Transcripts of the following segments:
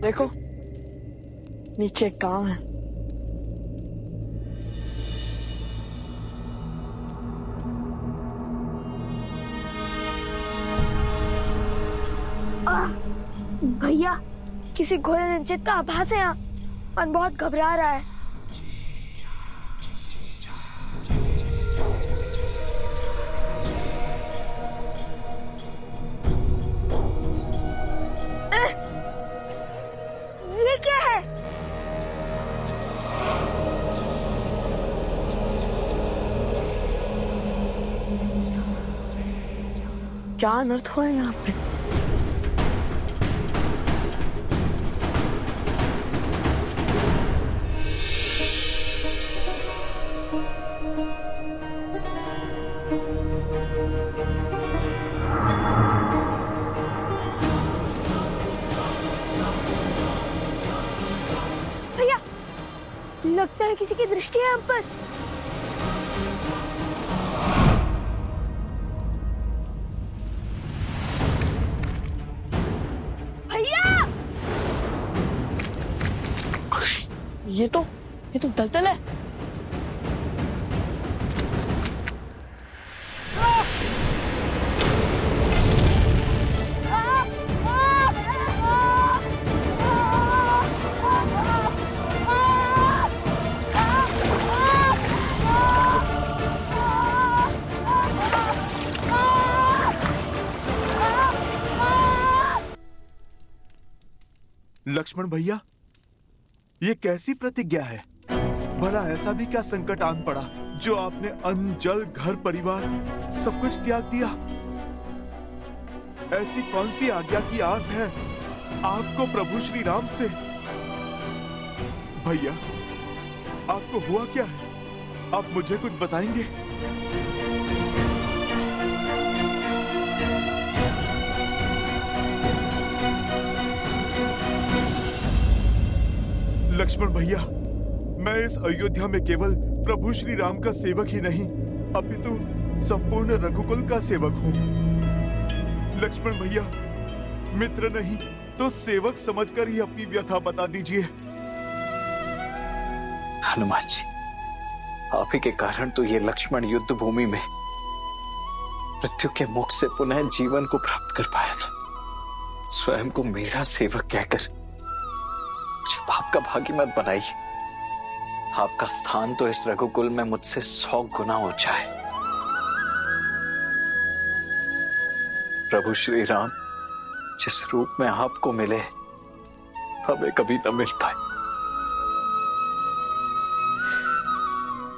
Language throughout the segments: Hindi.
देखो नीचे एक गांव है। भैया किसी घोड़े ने जिद का आभास है यहाँ। मन बहुत घबरा रहा है। ये क्या है? क्या अनर्थ हुआ है यहाँ पे? भैया लगता है किसी की दृष्टि है हम पर। भैया ये तो दलदल है। लक्ष्मण भैया, ये कैसी प्रतिज्ञा है? भला ऐसा भी क्या संकट आन पड़ा जो आपने अन्न, जल, घर, परिवार सब कुछ त्याग दिया? ऐसी कौन सी आज्ञा की आस है आपको प्रभु श्री राम से? भैया, आपको हुआ क्या है? आप मुझे कुछ बताएंगे? लक्ष्मण भैया, मैं इस अयोध्या में केवल प्रभु श्री राम का सेवक ही नहीं, अपितु संपूर्ण रघुकुल का सेवक हूँ। लक्ष्मण भैया, मित्र नहीं तो सेवक समझकर ही अपनी व्यथा बता दीजिए। हनुमान जी, आप ही के कारण तो ये लक्ष्मण युद्ध भूमि में मृत्यु के मुख से पुनः जीवन को प्राप्त कर पाया था। स्वयं को मेरा सेवक कहकर मुझे पाप का भागी मत बनाइए। आपका स्थान तो इस रघुकुल में मुझसे 100 गुना ऊंचा है। प्रभु श्री राम जिस रूप में आपको मिले हमें कभी न मिल पाए।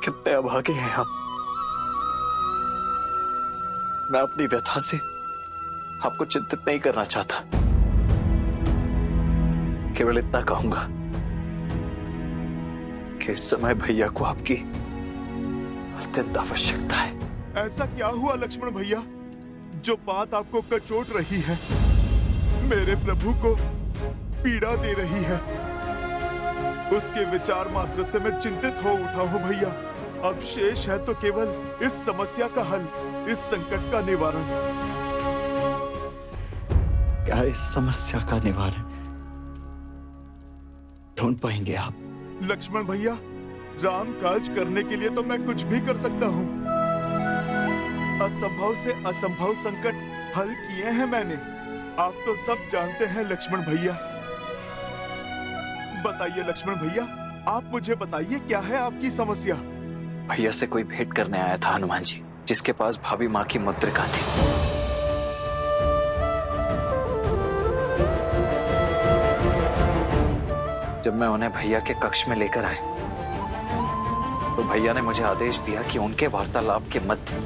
कितने अभागे हैं हम। मैं अपनी व्यथा से आपको चिंतित नहीं करना चाहता, केवल इतना कहूंगा कि इस समय भैया को आपकी अत्यंत आवश्यकता है। ऐसा क्या हुआ लक्ष्मण भैया जो बात आपको कचोट रही है, मेरे प्रभु को पीड़ा दे रही है? उसके विचार मात्र से मैं चिंतित हो उठा हूं भैया। अब शेष है तो केवल इस समस्या का हल, इस संकट का निवारण। क्या इस समस्या का निवारण ढूंढ पाएंगे आप? लक्ष्मण भैया, राम काज करने के लिए तो मैं कुछ भी कर सकता हूँ। असंभव से असंभव संकट हल किए हैं मैंने, आप तो सब जानते हैं लक्ष्मण भैया। बताइए लक्ष्मण भैया, आप मुझे बताइए क्या है आपकी समस्या? भैया से कोई भेंट करने आया था हनुमान जी, जिसके पास भाभी माँ की मुद्रिका थी। जब मैं उन्हें भैया के कक्ष में लेकर आया तो भैया ने मुझे आदेश दिया कि उनके वार्तालाप के मध्य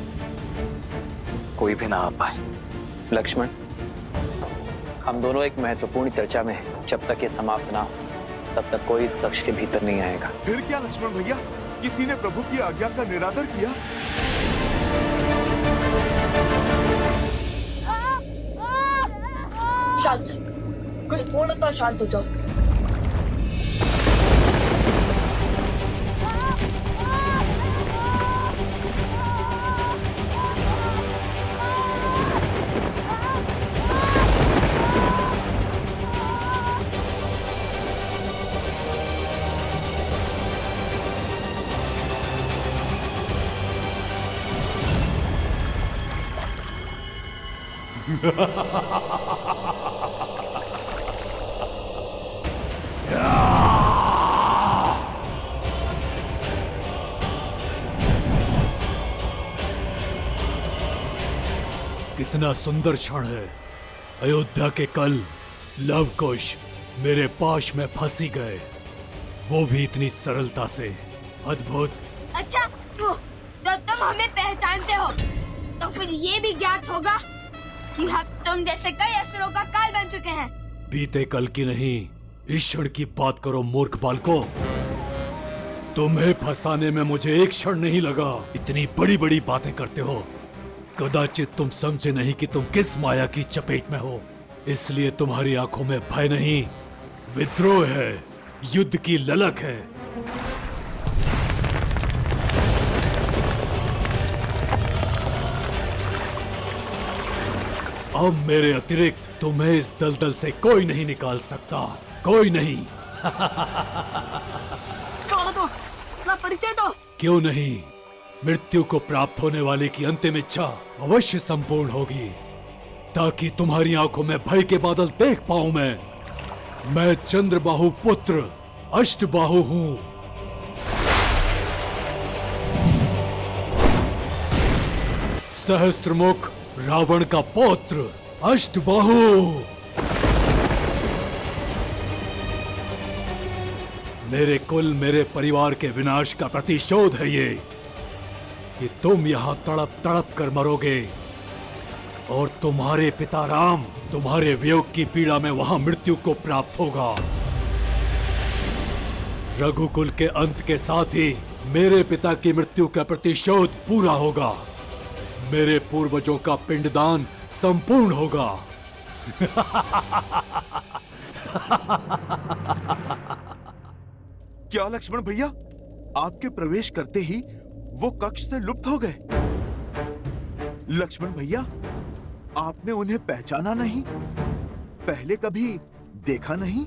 कोई भी ना आ पाए। लक्ष्मण, हम दोनों एक महत्वपूर्ण चर्चा में हैं। जब तक ये समाप्त ना हो तब तक कोई इस कक्ष के भीतर नहीं आएगा। फिर क्या लक्ष्मण भैया, किसी ने प्रभु की आज्ञा का निरादर किया? शांत, कुछ पूर्णतः शांत हो जाओ। कितना सुंदर क्षण है। अयोध्या के कल लव कुश मेरे पाश में फंसी गए, वो भी इतनी सरलता से। अद्भुत। अच्छा तो तुम हमें पहचानते हो, तो फिर ये भी ज्ञात होगा कि हम तुम जैसे कई असुरों का काल बन चुके हैं। बीते कल की नहीं, इस क्षण की बात करो मूर्ख बालको। तुम्हें फंसाने में मुझे एक क्षण नहीं लगा। इतनी बड़ी बड़ी बातें करते हो, कदाचित तुम समझे नहीं कि तुम किस माया की चपेट में हो। इसलिए तुम्हारी आंखों में भय नहीं, विद्रोह है, युद्ध की ललक है। अब मेरे अतिरिक्त तुम्हें इस दलदल से कोई नहीं निकाल सकता, कोई नहीं। परिचय दो। क्यों नहीं? मृत्यु को प्राप्त होने वाले की अंतिम इच्छा अवश्य संपूर्ण होगी, ताकि तुम्हारी आंखों में भय के बादल देख पाऊं। मैं चंद्रबाहु पुत्र अष्टबाहु हूं। सहस्त्रमुख रावण का पौत्र अष्टबाहु। मेरे कुल, मेरे परिवार के विनाश का प्रतिशोध है ये कि तुम यहाँ तड़प तड़प कर मरोगे, और तुम्हारे पिता राम तुम्हारे वियोग की पीड़ा में वहां मृत्यु को प्राप्त होगा। रघुकुल के अंत के साथ ही मेरे पिता की मृत्यु का प्रतिशोध पूरा होगा। मेरे पूर्वजों का पिंडदान संपूर्ण होगा। क्या लक्ष्मण भैया, आपके प्रवेश करते ही वो कक्ष से लुप्त हो गए? लक्ष्मण भैया, आपने उन्हें पहचाना नहीं? पहले कभी देखा नहीं?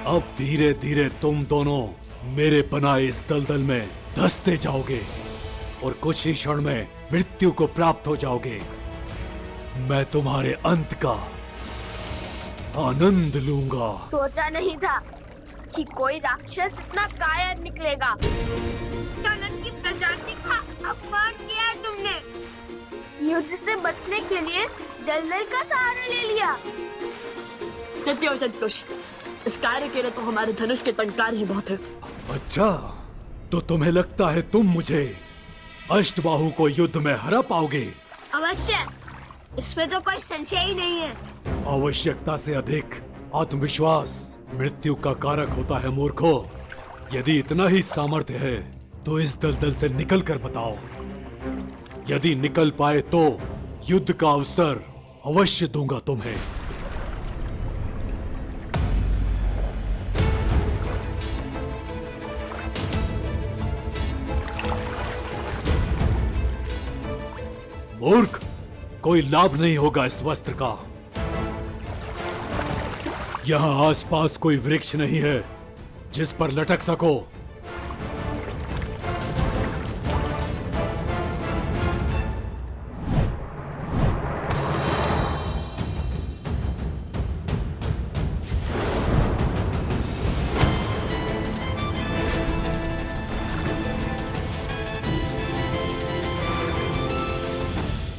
अब धीरे धीरे तुम दोनों मेरे बनाए इस दलदल में धंसते जाओगे और कुछ ही क्षण में मृत्यु को प्राप्त हो जाओगे। मैं तुम्हारे अंत का आनंद लूंगा। सोचा नहीं था कि कोई राक्षस इतना कायर निकलेगा। सनन की प्रजाति का अपमान किया है तुमने। युद्ध से बचने के लिए दलदल का सहारा ले लिया। सत्योष, इस कार्य के लिए तो हमारे धनुष के टंकार ही बहुत है। अच्छा, तो तुम्हें लगता है तुम मुझे अष्टबाहु को युद्ध में हरा पाओगे? अवश्य, इसमें तो कोई संशय ही नहीं है। आवश्यकता से अधिक आत्मविश्वास मृत्यु का कारक होता है मूर्खों। यदि इतना ही सामर्थ्य है तो इस दलदल से निकल कर बताओ। यदि निकल पाए तो युद्ध का अवसर अवश्य दूंगा तुम्हें। मूर्ख, कोई लाभ नहीं होगा इस वस्त्र का। यहाँ आसपास कोई वृक्ष नहीं है जिस पर लटक सको।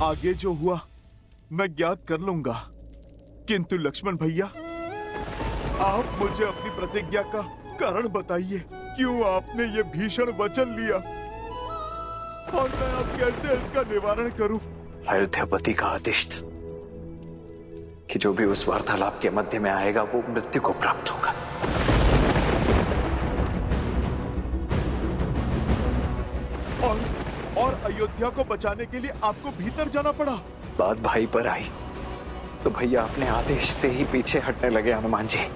आगे जो हुआ मैं ज्ञात कर लूंगा, किंतु लक्ष्मण भैया, आप मुझे अपनी प्रतिज्ञा का कारण बताइए। क्यों आपने ये भीषण वचन लिया और मैं अब कैसे इसका निवारण करूं? अयोध्यापति का आदेश था कि जो भी उस वार्तालाप के मध्य में आएगा वो मृत्यु को प्राप्त होगा। और अयोध्या को बचाने के लिए आपको भीतर जाना पड़ा। बात भाई पर आई तो भैया अपने आदेश से ही पीछे हटने लगे। हनुमान जी,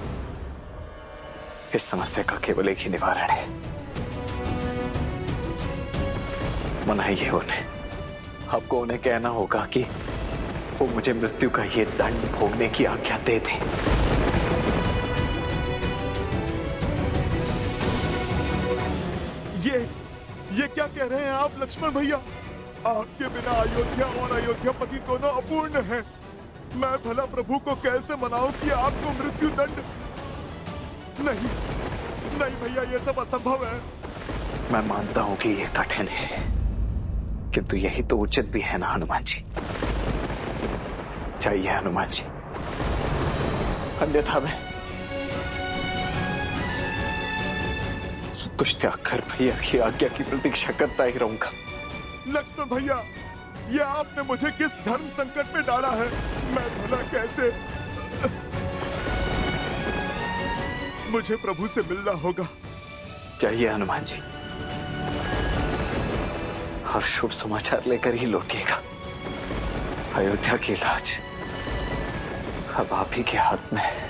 इस समस्या का केवल एक ही निवारण है, मनाइए उन्हें। आपको उन्हें कहना होगा कि वो मुझे मृत्यु का ये दंड भोगने की आज्ञा दे दें। ये क्या कह रहे हैं आप लक्ष्मण भैया? आपके बिना अयोध्या और अयोध्यापति दोनों अपूर्ण हैं। मैं भला प्रभु को कैसे मनाऊं कि आपको मृत्यु दंड? नहीं नहीं भैया, ये सब असंभव है। मैं मानता हूं कि यह कठिन है, किंतु यही तो उचित भी है ना हनुमान जी। चाहिए हनुमान जी, अन्यथा मैं सब कुछ त्याग कर भैया की आज्ञा की प्रतीक्षा करता ही रहूंगा। लक्ष्मण भैया, ये आपने मुझे किस धर्म संकट में डाला है? मैं भला कैसे? मुझे प्रभु से मिलना होगा। चाहिए हनुमान जी, और शुभ समाचार लेकर ही लौटिएगा। अयोध्या की लाज अब आप ही के हाथ में है।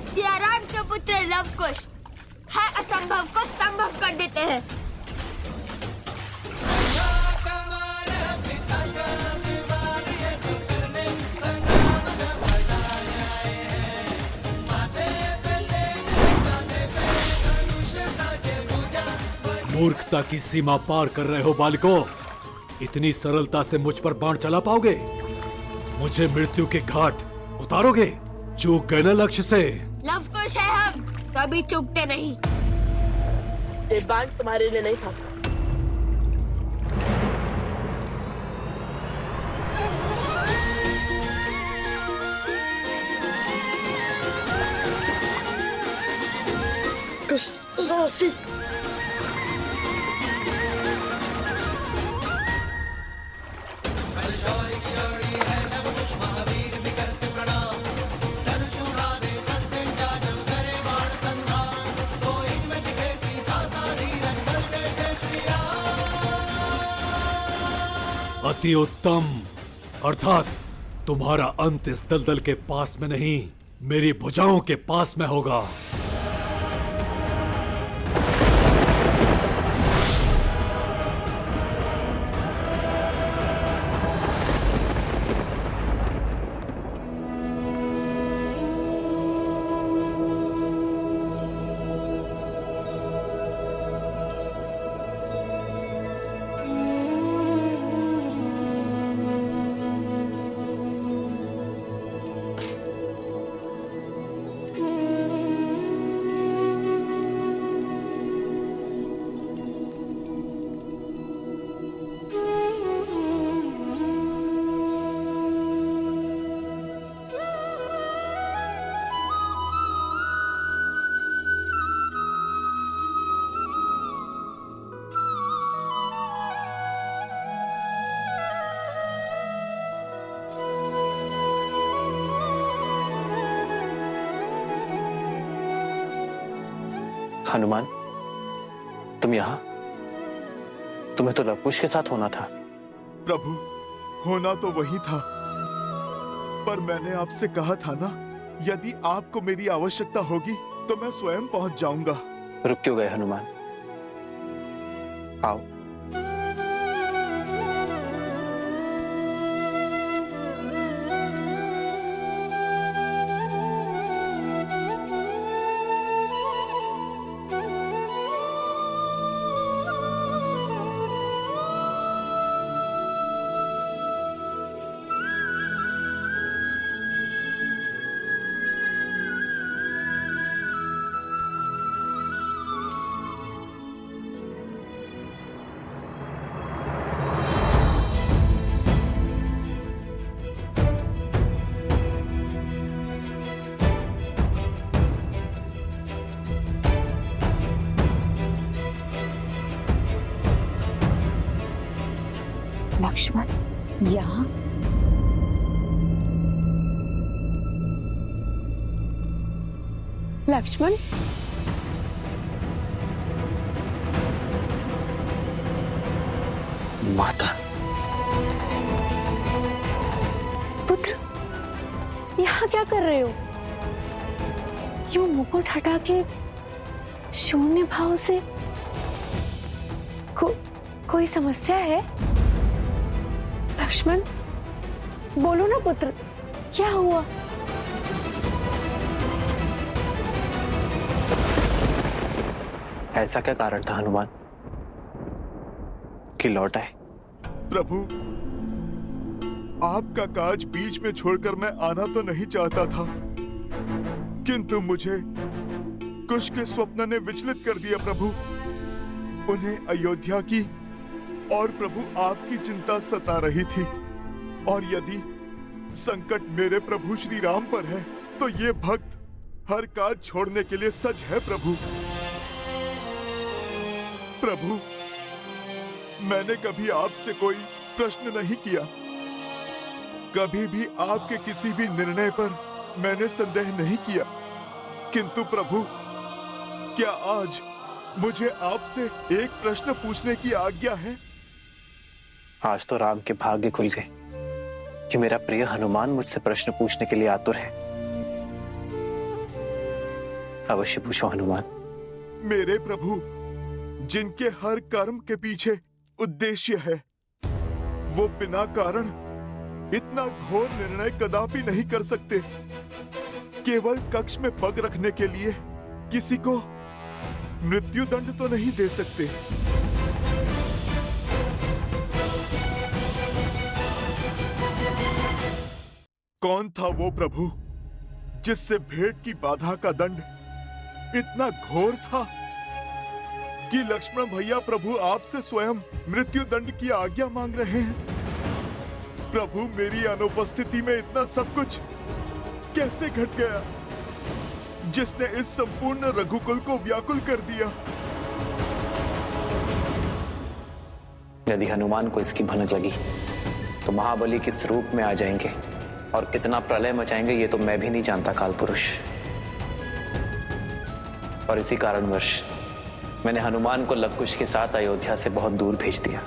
सियाराम के पुत्र लव कुश है असंभव को संभव कर देते हैं। मूर्खता की सीमा पार कर रहे हो बालकों। इतनी सरलता से मुझ पर बाण चला पाओगे? मुझे मृत्यु के घाट उतारोगे? चूक गए ना लक्ष्य से। लव कुश है हम, कभी चूकते नहीं। ये बाण तुम्हारे लिए नहीं था। कृष्ण अति उत्तम। अर्थात तुम्हारा अंत इस दलदल के पास में नहीं, मेरी भुजाओं के पास में होगा। हनुमान, तुम यहाँ? तुम्हें तो लवकुश के साथ होना था। प्रभु, होना तो वही था, पर मैंने आपसे कहा था ना, यदि आपको मेरी आवश्यकता होगी तो मैं स्वयं पहुंच जाऊंगा। रुक क्यों गए हनुमान? आओ। लक्ष्मण, यहाँ? लक्ष्मण, माता, पुत्र, यहाँ क्या कर रहे हो? यूं मुकुट हटा के शून्य भाव से कोई समस्या है? लक्ष्मण, बोलो ना पुत्र, क्या हुआ? ऐसा क्या कारण था हनुमान कि लौट आए? प्रभु, आपका काज बीच में छोड़कर मैं आना तो नहीं चाहता था, किंतु मुझे कुश के स्वप्न ने विचलित कर दिया प्रभु। उन्हें अयोध्या की और प्रभु आपकी चिंता सता रही थी, और यदि संकट मेरे प्रभु श्री राम पर है तो ये भक्त हर काज छोड़ने के लिए सज है प्रभु। प्रभु, मैंने कभी आपसे कोई प्रश्न नहीं किया, कभी भी आपके किसी भी निर्णय पर मैंने संदेह नहीं किया, किंतु प्रभु, क्या आज मुझे आपसे एक प्रश्न पूछने की आज्ञा है? आज तो राम के भाग्य खुल गए कि मेरा प्रिय हनुमान मुझसे प्रश्न पूछने के लिए आतुर है। अवश्य पूछो हनुमान। मेरे प्रभु, जिनके हर कर्म के पीछे उद्देश्य है, वो बिना कारण इतना घोर निर्णय कदापि नहीं कर सकते। केवल कक्ष में पग रखने के लिए किसी को मृत्यु दंड तो नहीं दे सकते। कौन था वो प्रभु जिससे भेंट की बाधा का दंड इतना घोर था कि लक्ष्मण भैया प्रभु आपसे स्वयं मृत्यु दंड की आज्ञा मांग रहे हैं? प्रभु, मेरी अनुपस्थिति में इतना सब कुछ कैसे घट गया जिसने इस संपूर्ण रघुकुल को व्याकुल कर दिया? यदि हनुमान को इसकी भनक लगी तो महाबली किस रूप में आ जाएंगे और कितना प्रलय मचाएंगे ये तो मैं भी नहीं जानता काल पुरुष। और इसी कारणवश मैंने हनुमान को लवकुश के साथ अयोध्या से बहुत दूर भेज दिया।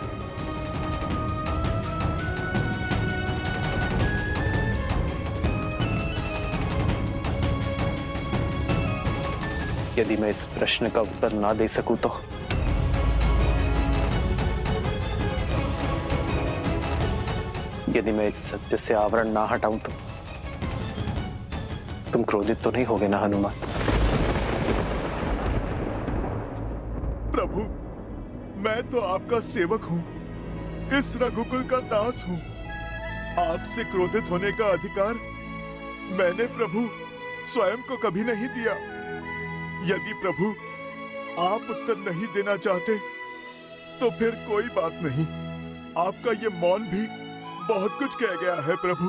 यदि मैं इस प्रश्न का उत्तर ना दे सकूं तो यदि मैं इस सत्य से आवरण ना हटाऊं तो तुम क्रोधित तो नहीं होगे ना हनुमान? प्रभु, मैं तो आपका सेवक हूं, इस रघुकुल का दास हूं। आपसे क्रोधित होने का अधिकार मैंने प्रभु स्वयं को कभी नहीं दिया। यदि प्रभु आप उत्तर नहीं देना चाहते तो फिर कोई बात नहीं, आपका ये मौन भी बहुत कुछ कह गया है प्रभु।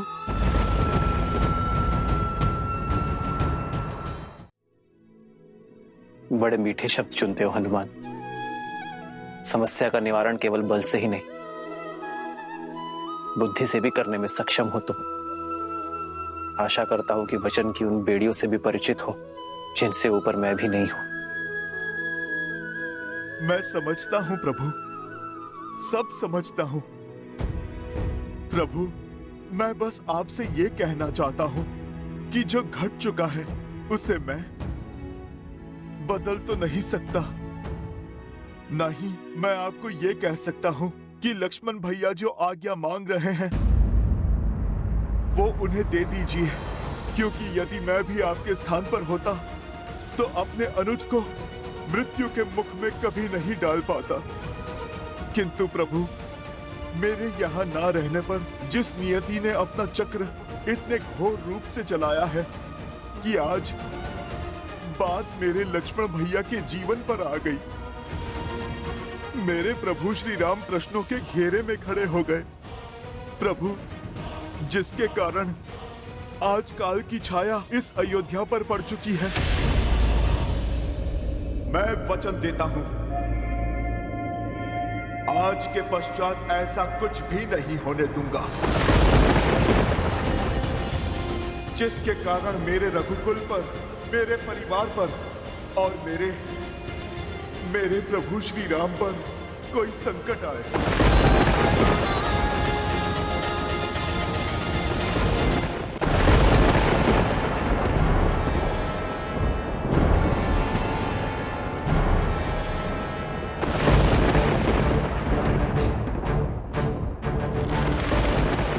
बड़े मीठे शब्द चुनते हो हनुमान। समस्या का निवारण केवल बल से ही नहीं, बुद्धि से भी करने में सक्षम हो तुम। आशा करता हूं कि वचन की उन बेड़ियों से भी परिचित हो जिनसे ऊपर मैं भी नहीं हूं। मैं समझता हूं प्रभु, सब समझता हूं प्रभु। मैं बस आपसे ये कहना चाहता हूं कि जो घट चुका है उसे मैं बदल तो नहीं सकता। नहीं, मैं आपको ये कह सकता हूं कि लक्ष्मण भैया जो आज्ञा मांग रहे हैं वो उन्हें दे दीजिए, क्योंकि यदि मैं भी आपके स्थान पर होता तो अपने अनुज को मृत्यु के मुख में कभी नहीं डाल पाता। किंतु प्रभु, मेरे यहाँ ना रहने पर जिस नियति ने अपना चक्र इतने घोर रूप से चलाया है कि आज बात मेरे लक्ष्मण भैया के जीवन पर आ गई। मेरे प्रभु श्री राम प्रश्नों के घेरे में खड़े हो गए प्रभु, जिसके कारण आज काल की छाया इस अयोध्या पर पड़ चुकी है। मैं वचन देता हूं, आज के पश्चात ऐसा कुछ भी नहीं होने दूंगा जिसके कारण मेरे रघुकुल पर मेरे परिवार पर और मेरे प्रभु श्री राम पर कोई संकट आए।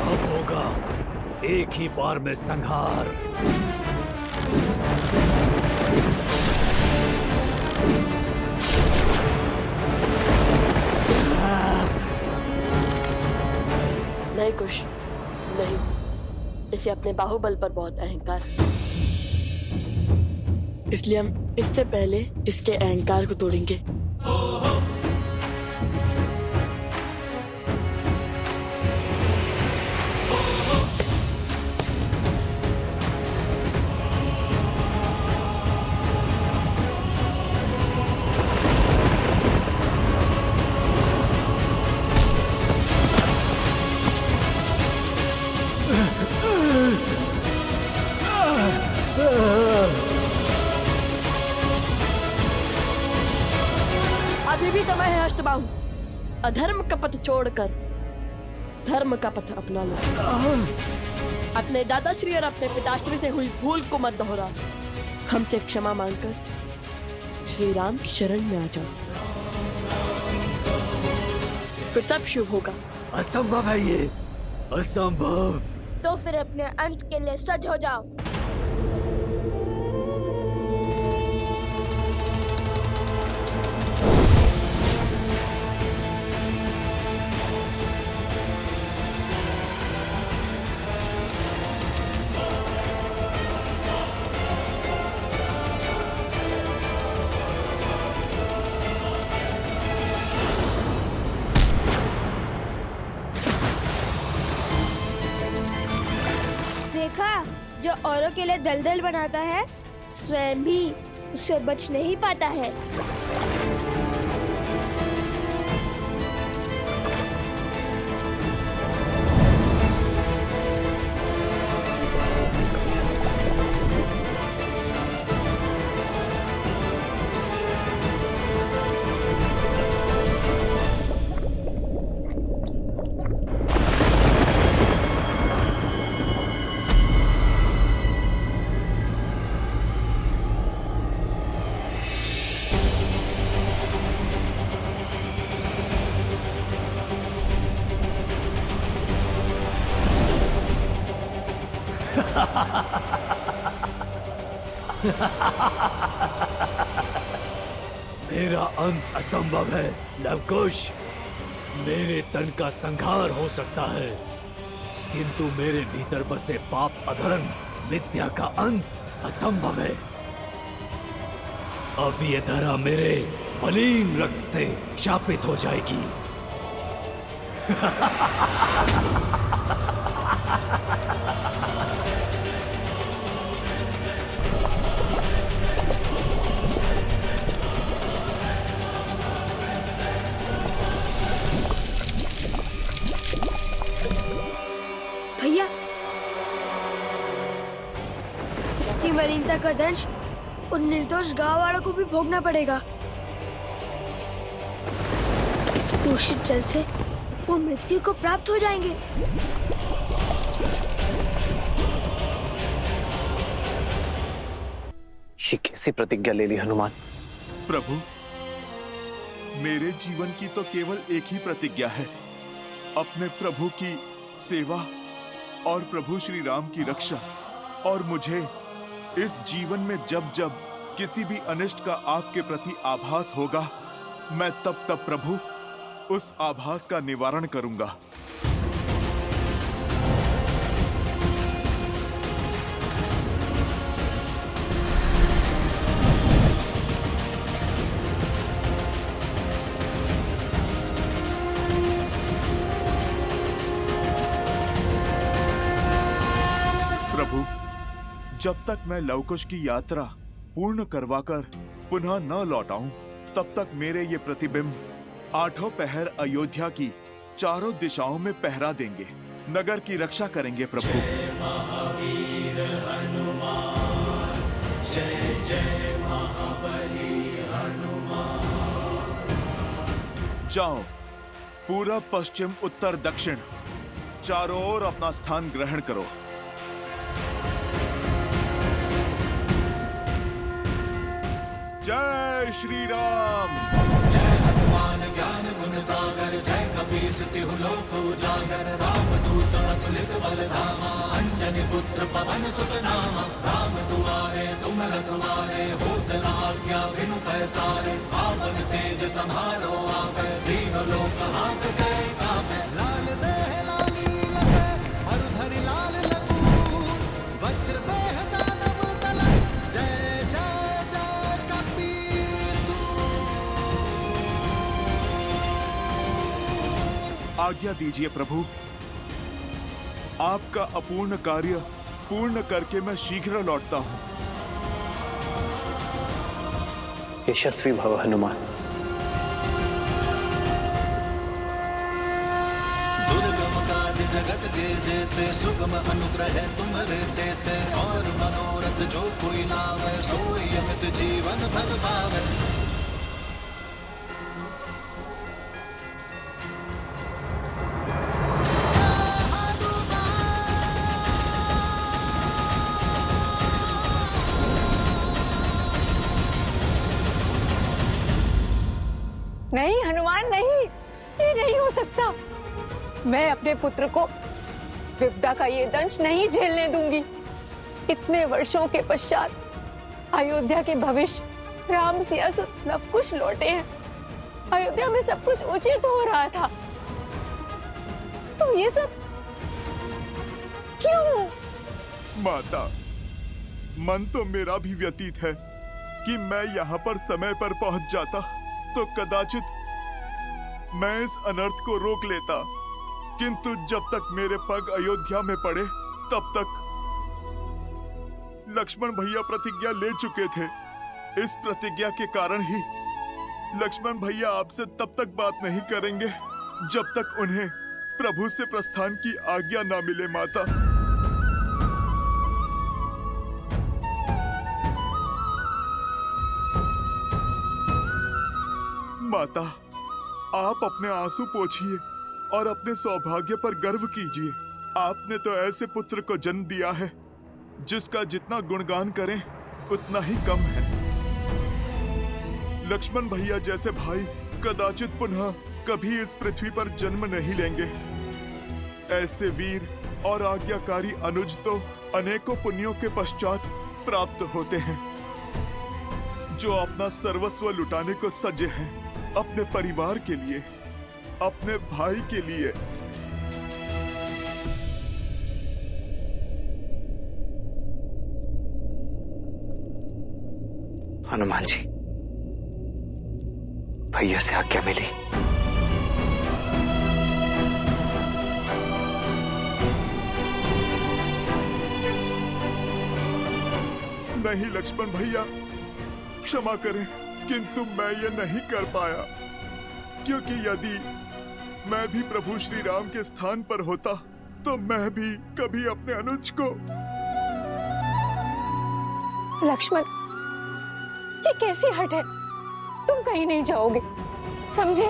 अब होगा एक ही बार में संहार। नहीं कुश, नहीं। इसे अपने बाहुबल पर बहुत अहंकार है। इसलिए हम इससे पहले इसके अहंकार को तोड़ेंगे। अभी भी समय है अष्टबाहु। अधर्म का पथ छोड़कर धर्म का पथ अपना लो। अपने दादाश्री और अपने पिताश्री से हुई भूल को मत दोहरा। हमसे क्षमा मांगकर श्री राम की शरण में आ जाओ, फिर सब शुभ होगा। असंभव है ये, असंभव। तो फिर अपने अंत के लिए सज हो जाओ। देखा, जो औरों के लिए दलदल बनाता है, स्वयं भी उससे बच नहीं पाता है। मेरा अंत असंभव है लवकुश। मेरे तन का संहार हो सकता है, किंतु मेरे भीतर बसे पाप अधर्म विद्या का अंत असंभव है। अब ये धरा मेरे मलिन रक्त से शापित हो जाएगी। भैया, इसकी मलिनता का दंश उन निर्दोष गांव वालों को भी भोगना पड़ेगा। इस दूषित जल से वो मृत्यु को प्राप्त हो जाएंगे। ये कैसी प्रतिज्ञा ले ली हनुमान? प्रभु, मेरे जीवन की तो केवल एक ही प्रतिज्ञा है, अपने प्रभु की सेवा और प्रभु श्री राम की रक्षा। और मुझे इस जीवन में जब जब किसी भी अनिष्ट का आपके प्रति आभास होगा, मैं तब तब प्रभु उस आभास का निवारण करूंगा। प्रभु, जब तक मैं लवकुश की यात्रा पूर्ण करवाकर पुनः न लौट आऊं, तब तक मेरे ये प्रतिबिंब 8 पहर अयोध्या की चारों दिशाओं में पहरा देंगे, नगर की रक्षा करेंगे। प्रभु, जाओ, पूरब, पश्चिम, उत्तर, दक्षिण चारों ओर अपना स्थान ग्रहण करो। जय श्री राम। जय हनुमान ज्ञान गुण सागर, जय कपीस तिहु लोक उजागर, रामदूत अतुलित बल धामा, अंजनी पुत्र पवन सुत नामा, राम दुआरे तुम रखवारे, होत न आज्ञा बिनु पैसारे, आपन तेज समारो आपै, दीन लोक हाथ गए कापै, लाल देह लाली लसै, हरधरि लाल लपूर, वज्र देह दानव दल, जय जय जय कपीसु। आज्ञा दीजिए प्रभु, आपका अपूर्ण कार्य पूर्ण करके मैं शीघ्र लौटता हूं। यशस्वी भव हनुमान। दुर्गम काज जगत के जेते, सुगम अनुग्रह तुम्हारे देते, और मनोरथ जो कोई लावे, सोई अमित जीवन फल पावे। नहीं हनुमान, नहीं, ये नहीं हो सकता। मैं अपने पुत्र को विपदा का ये दंश नहीं झेलने दूंगी। इतने वर्षों के पश्चात अयोध्या के भविष्य, राम सिया सब कुछ लौटे हैं। अयोध्या में सब कुछ उचित हो रहा था, तो ये सब क्यों? माता, मन तो मेरा भी व्यतीत है कि मैं यहाँ पर समय पर पहुंच जाता तो कदाचित मैं इस अनर्थ को रोक लेता, किंतु जब तक मेरे पग अयोध्या में पड़े तब तक लक्ष्मण भैया प्रतिज्ञा ले चुके थे। इस प्रतिज्ञा के कारण ही लक्ष्मण भैया आपसे तब तक बात नहीं करेंगे जब तक उन्हें प्रभु से प्रस्थान की आज्ञा ना मिले। माता, माता, आप अपने आंसू पोंछिए और अपने सौभाग्य पर गर्व कीजिए। आपने तो ऐसे पुत्र को जन्म दिया है जिसका जितना गुणगान करें उतना ही कम है। लक्ष्मण भैया जैसे भाई कदाचित पुनः कभी इस पृथ्वी पर जन्म नहीं लेंगे। ऐसे वीर और आज्ञाकारी अनुज तो अनेकों पुण्यों के पश्चात प्राप्त होते हैं, जो अपना सर्वस्व लुटाने को सज्जे हैं, अपने परिवार के लिए, अपने भाई के लिए। हनुमान जी, भैया से आज्ञा मिली। नहीं लक्ष्मण भैया, क्षमा करें, किंतु मैं ये नहीं कर पाया, क्योंकि यदि मैं भी प्रभु श्री राम के स्थान पर होता तो मैं भी कभी अपने अनुज को। लक्ष्मण, ये कैसी हट है? तुम कहीं नहीं जाओगे, समझे?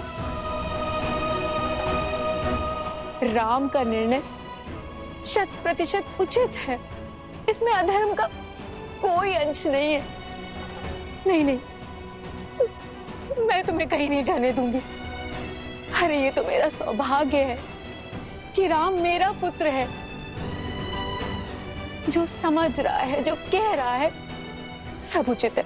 राम का निर्णय 100% उचित है। इसमें अधर्म का कोई अंश नहीं है। नहीं नहीं, मैं तुम्हें कहीं नहीं जाने दूंगी। अरे ये तो मेरा सौभाग्य है कि राम मेरा पुत्र है। जो समझ रहा है, जो कह रहा है, सब उचित है।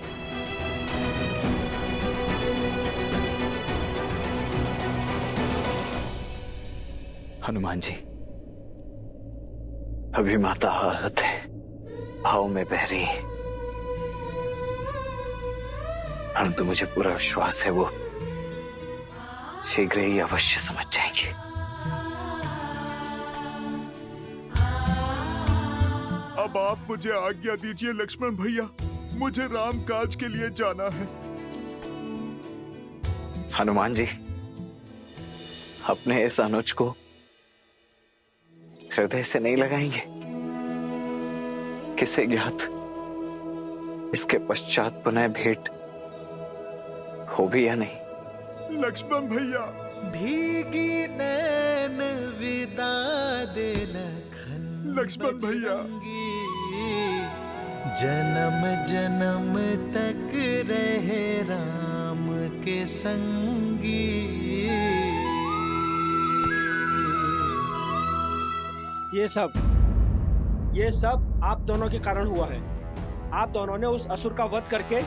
हनुमान जी, अभी माता आहत है, भाव में बह रही है, परंतु मुझे पूरा विश्वास है वो शीघ्र ही अवश्य समझ जाएंगे। अब आप मुझे आज्ञा दीजिए लक्ष्मण भैया, मुझे राम काज के लिए जाना है। हनुमान जी, अपने इस अनुज को हृदय से नहीं लगाएंगे? किसे ज्ञात इसके पश्चात पुनः भेंट हो भी या नहीं? लक्ष्मण भैया, भीगी नैन विदा दे लखन लक्ष्मण भैया, जन्म जन्म तक रहे राम के संगी। ये सब आप दोनों के कारण हुआ है। आप दोनों ने उस असुर का वध करके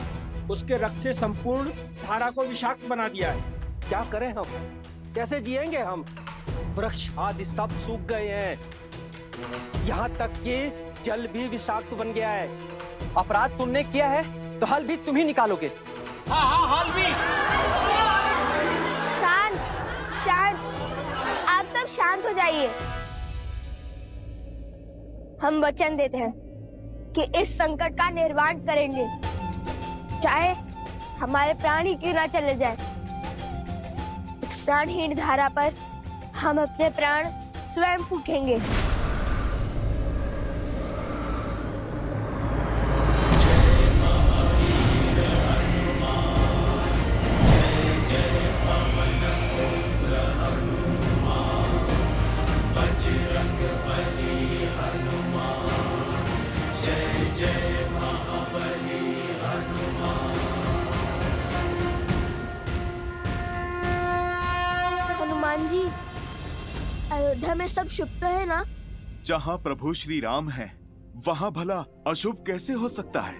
उसके रक्त से संपूर्ण धारा को विषाक्त बना दिया है। क्या करें हम? कैसे जिएंगे हम? वृक्ष आदि सब सूख गए हैं। यहाँ तक कि जल भी विषाक्त बन गया है। अपराध तुमने किया है तो हल भी तुम ही निकालोगे। हाँ, हल भी। शांत, शांत, आप सब शांत हो जाइए। हम वचन देते हैं कि इस संकट का निर्वाण करेंगे, चाहे हमारे प्राण ही क्यों ना चले जाए। इस प्राणहीन धारा पर हम अपने प्राण स्वयं फूकेंगे। हनुमान जी, अयोध्या में सब शुभ तो है ना? जहाँ प्रभु श्री राम है वहाँ भला अशुभ कैसे हो सकता है?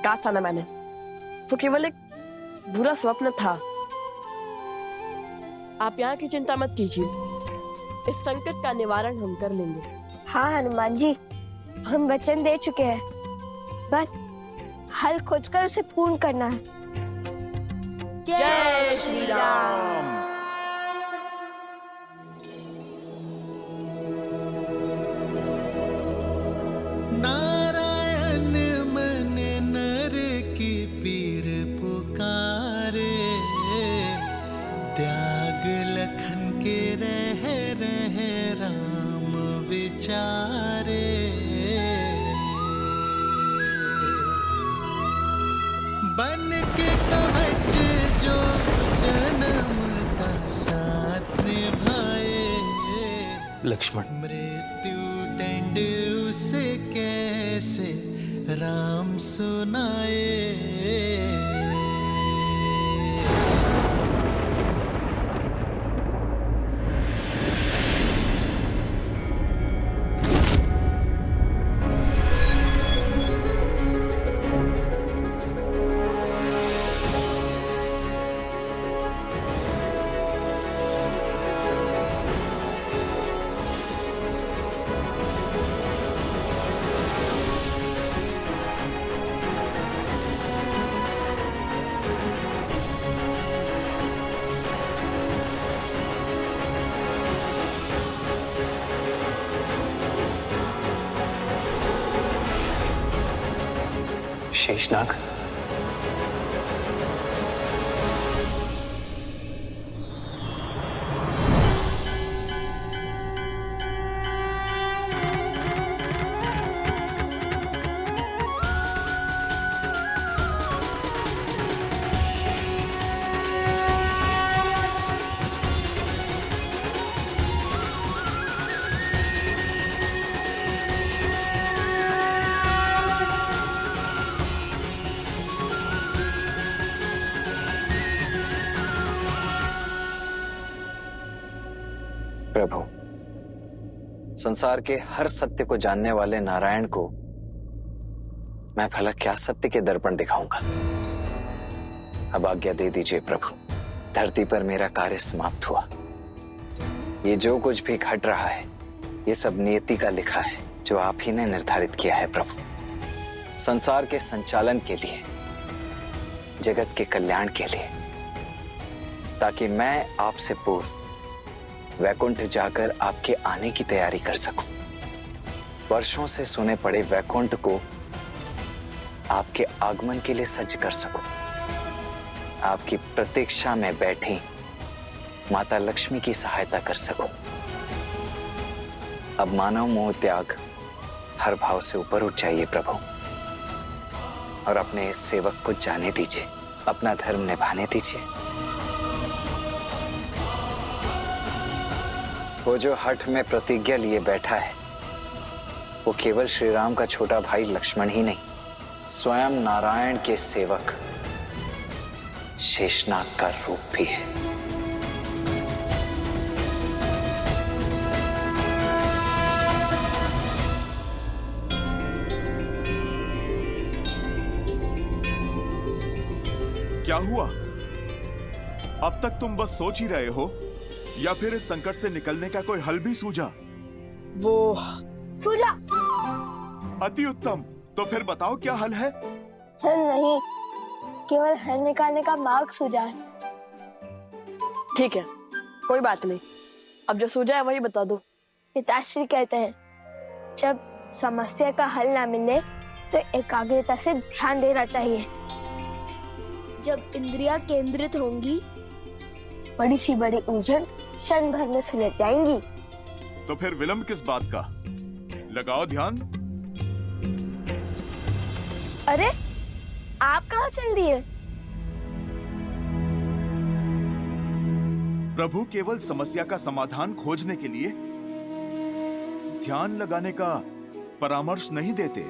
कहा था ना मैंने, वो केवल एक बुरा स्वप्न था। आप यहाँ की चिंता मत कीजिए, इस संकट का निवारण हम कर लेंगे। हाँ हनुमान जी, हम वचन दे चुके हैं, बस हल खोजकर उसे पूर्ण करना है। जय श्री राम। नारायण मन नर की पीर पुकारे, त्याग लखन के रह राम विचारे। बन के कवच जो जन्म का साथ निभाए, लक्ष्मण, मृत्यु दंड उसे कैसे राम सुनाए। शेषनाग, प्रभु, संसार के हर सत्य को जानने वाले नारायण को मैं भला क्या सत्य के दर्पण दिखाऊंगा। अब आज्ञा दे दीजिए प्रभु, धरती पर मेरा कार्य समाप्त हुआ। ये जो कुछ भी घट रहा है ये सब नियति का लिखा है, जो आप ही ने निर्धारित किया है प्रभु। संसार के संचालन के लिए, जगत के कल्याण के लिए, ताकि मैं आपसे पूर्व वैकुंठ जाकर आपके आने की तैयारी कर सकूं। वर्षों से सुने पड़े वैकुंठ को आपके आगमन के लिए सज्ज कर सकूं। आपकी प्रतीक्षा में बैठी माता लक्ष्मी की सहायता कर सकूं। अब मानव मोह त्याग हर भाव से ऊपर उठ जाइए प्रभु, और अपने इस सेवक को जाने दीजिए, अपना धर्म निभाने दीजिए। वो जो हठ में प्रतिज्ञा लिए बैठा है, वो केवल श्री राम का छोटा भाई लक्ष्मण ही नहीं, स्वयं नारायण के सेवक शेषनाग का रूप भी है। क्या हुआ? अब तक तुम बस सोच ही रहे हो या फिर इस संकट से निकलने का कोई हल भी सूझा? वो सूझा। अति उत्तम। तो फिर बताओ क्या हल है? हल नहीं, केवल हल निकालने का मार्ग सूझा है। ठीक है, कोई बात नहीं, अब जो सूझा है वही बता दो। पिताश्री कहते हैं जब समस्या का हल ना मिले तो एकाग्रता से ध्यान देना चाहिए। जब इंद्रियां केंद्रित होंगी, बड़ी सी बड़ी उलझन क्षण भर में सुलझ जाएंगी। तो फिर विलंब किस बात का? लगाओ ध्यान। अरे आप कहाँ चल दिए? प्रभु केवल समस्या का समाधान खोजने के लिए ध्यान लगाने का परामर्श नहीं देते,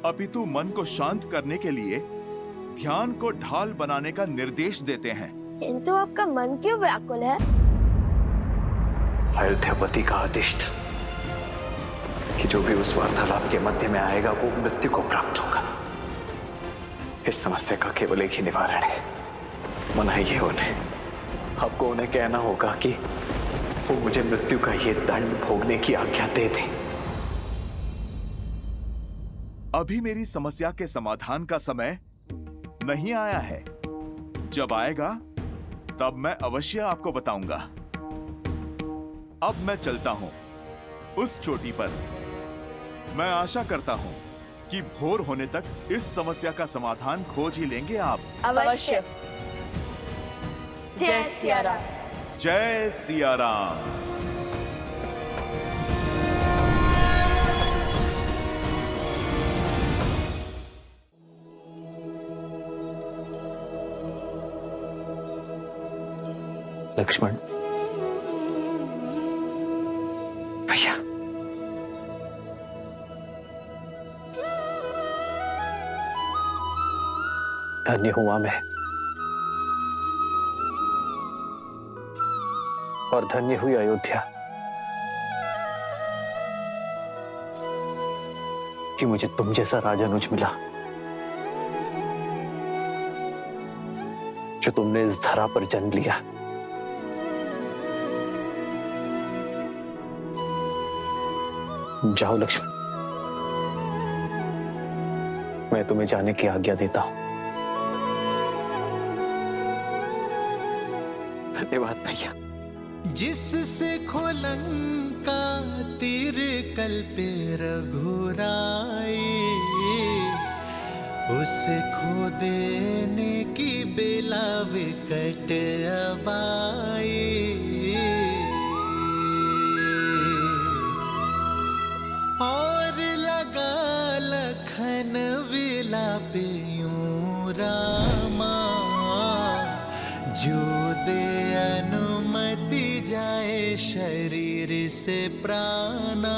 अपितु मन को शांत करने के लिए ध्यान को ढाल बनाने का निर्देश देते हैं। किंतु आपका मन क्यों व्याकुल है? अयोध्यापति का आदेश था कि जो भी उस वार्तालाप के मध्य में आएगा वो मृत्यु को प्राप्त होगा। इस समस्या का केवल एक ही निवारण है, मनाइए उन्हें। आपको उन्हें कहना होगा कि वो मुझे मृत्यु का ये दंड भोगने की आज्ञा दे दें। अभी मेरी समस्या के समाधान का समय नहीं आया है। जब आएगा तब मैं अवश्य आपको बताऊंगा। अब मैं चलता हूं उस चोटी पर। मैं आशा करता हूं कि भोर होने तक इस समस्या का समाधान खोज ही लेंगे आप। अवश्य। जय सिया राम। जय सिया राम। लक्ष्मण भैया, धन्य हुआ मैं और धन्य हुई अयोध्या कि मुझे तुम जैसा राजानुज मिला, जो तुमने इस धरा पर जन्म लिया। जाओ लक्ष्मण, मैं तुम्हें जाने की आज्ञा देता हूं। धन्यवाद भैया। जिससे खोलंका तीर कल्पे रघुराई, उसे खो देने की बेला विकट अबाई। और लगा लखन विलापे यूं रामा, जो दे अनुमति जाए शरीर से प्राणा।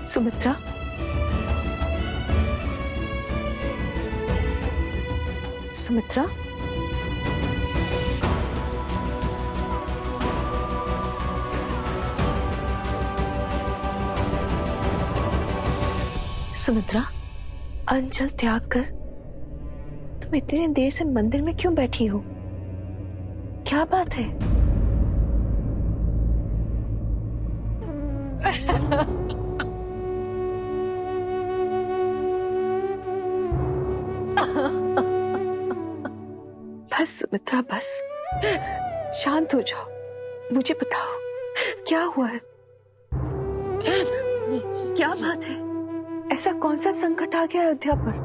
सुमित्रा, सुमित्रा, सुमित्रा, अंजल त्याग कर तुम इतनी देर से मंदिर में क्यों बैठी हो? क्या बात है? बस सुमित्रा बस, शांत हो जाओ। मुझे बताओ क्या हुआ है, क्या बात है? ऐसा कौन सा संकट आ गया अयोध्या पर?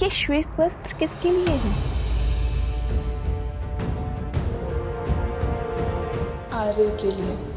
ये श्वेत वस्त्र किसके लिए है? आर्य के लिए।